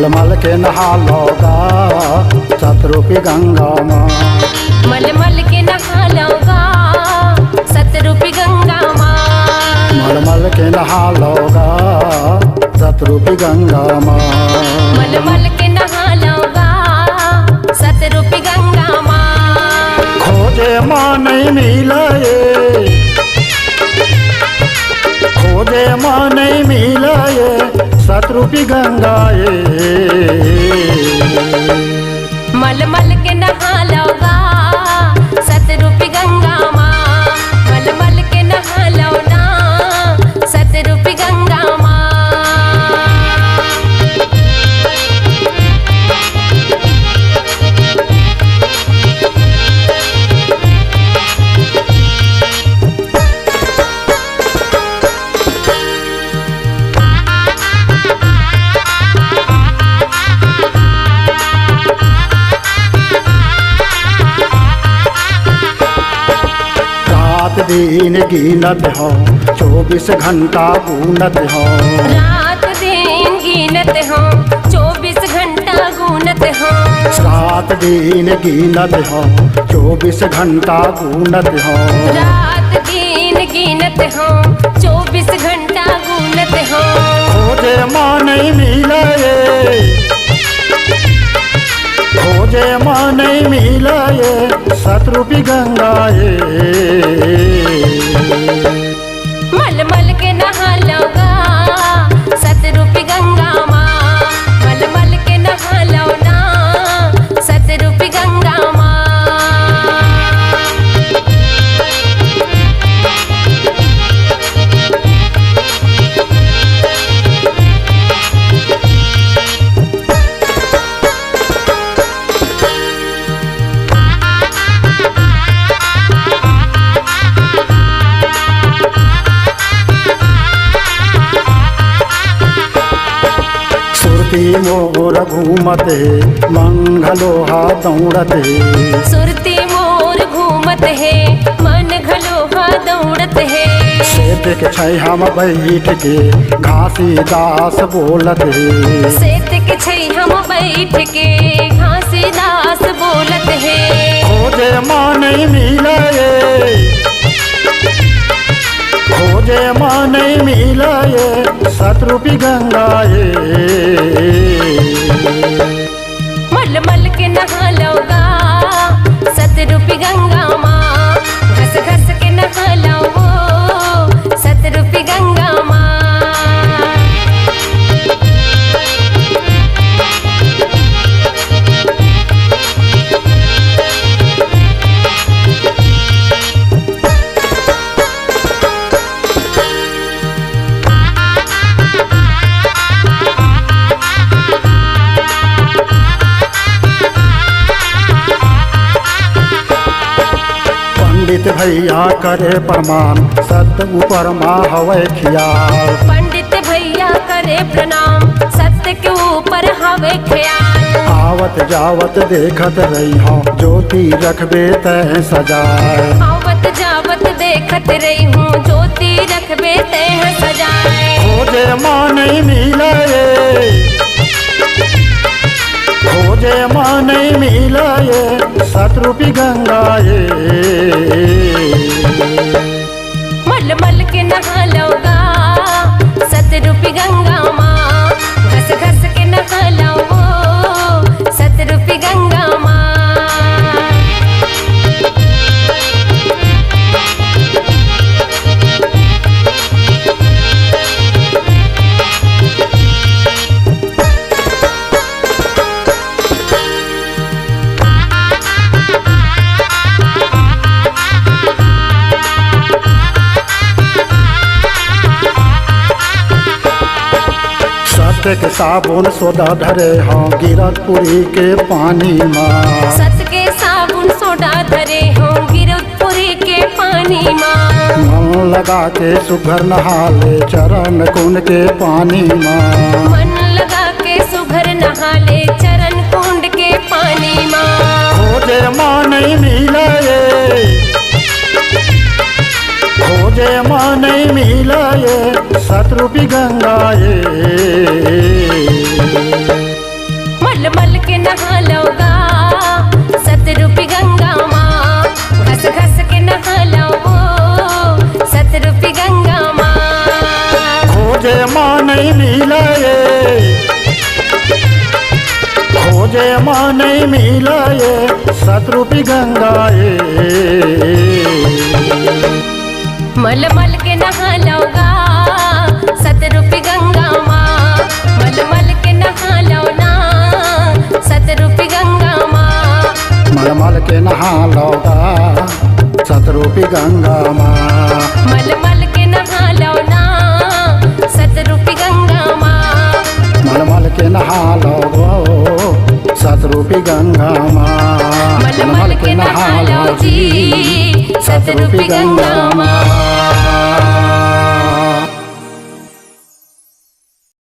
मलमल के नहा लोगा सतरूपी गंगा माँ। मलमल के नहा लोगा सतरूपी गंगा माँ। मलमल के नहा लोगा सतरूपी गंगा माँ। मलमल के नहा लोगा सतरूपी गंगा माँ। खोजे माँ नहीं मिलाए, खोजे माँ नहीं मिलाए सतरूपी गंगाए। मलमल के नहा लोगा सतरूपी गंगा माँ। मलमल के नहा लोना सतरूपी गंगा माँ। दिन गिनत हो 24 घंटा गुनत हो। रात दिन गिनत हो 24 घंटा गुनत हो। रात दिन गिनत हो 24 घंटा गुनत हो। रात दिन गिनत हो 24 घंटा गुनत हो। खोजे माँ नहीं मिलाए, खोजे माँ नहीं मिलाए सतरूपी गंगाए। मलमल के नहा लोगा सतरूपी गंगा माँ। मलमल के नहा लोना सतरूपी गंगा माँ। सुरती मोर घूमत है मंगलोहा दौड़त है। सुरती मोर घूमत है मन घलोहा दौड़त है। सेत के छैया में बैठ के घासी दास बोलत है। सेत के छैया में बैठ के घासी दास बोलत है। खोजे माँ नहीं मिलाए, खोजे माँ नहीं मिलाए सतरूपी गंगाए। मलमल के नहा लोगा सतरूपी गंगा माँ। घस घस के नहा लो सतरूपी गंगा माँ। पंडित भैया करे प्रमाण सत्य ऊपर माँ हवे ख्याल। पंडित भैया करे प्रणाम सत्य के ऊपर हवे ख्याल। आवत जावत देखत रही हूँ ज्योति रखबे तय सजाए। आवत जावत देखत रही हूँ ज्योति रखबे तय सजाए। खोजे माँ नहीं मिलाए, खोजे माँ नहीं मिलाए सतरूपी गंगाए। मलमल के नहा लोगा सतरूपी गंगा माँ। घस घस के नहा लो सतरूपी गंगा माँ। सत्य के साबुन सोडा धरे हाँ गिरतपुरी के पानी माँ। सत्य के साबुन सोडा धरे हो गिरतपुरी के पानी माँ। मन लगा के सुघर नहा ले चरण कुंड के पानी माँ। मन लगा के सुघर नहा ले चरण कुंड के पानी माँ। खोजे माँ नहीं मिलाए, खोजे माँ नहीं मिलाए सतरूपी गंगाए। खोजे माँ नहीं मिला ये सतरूपी गंगाए। मल मल के नहा लौगा सतरूपी गंगा माँ, मल मल के नहा लो ना सतरूपी गंगा माँ, मल मल के नहा लौगा सतरूपी गंगा माँ, मल मल के नहा लो ना सतरूपी गंगा माँ, मल मल के नहा लो सतरूपी गंगा माँ, मल मल के नहा लो जी सतरूपी गंगा माँ।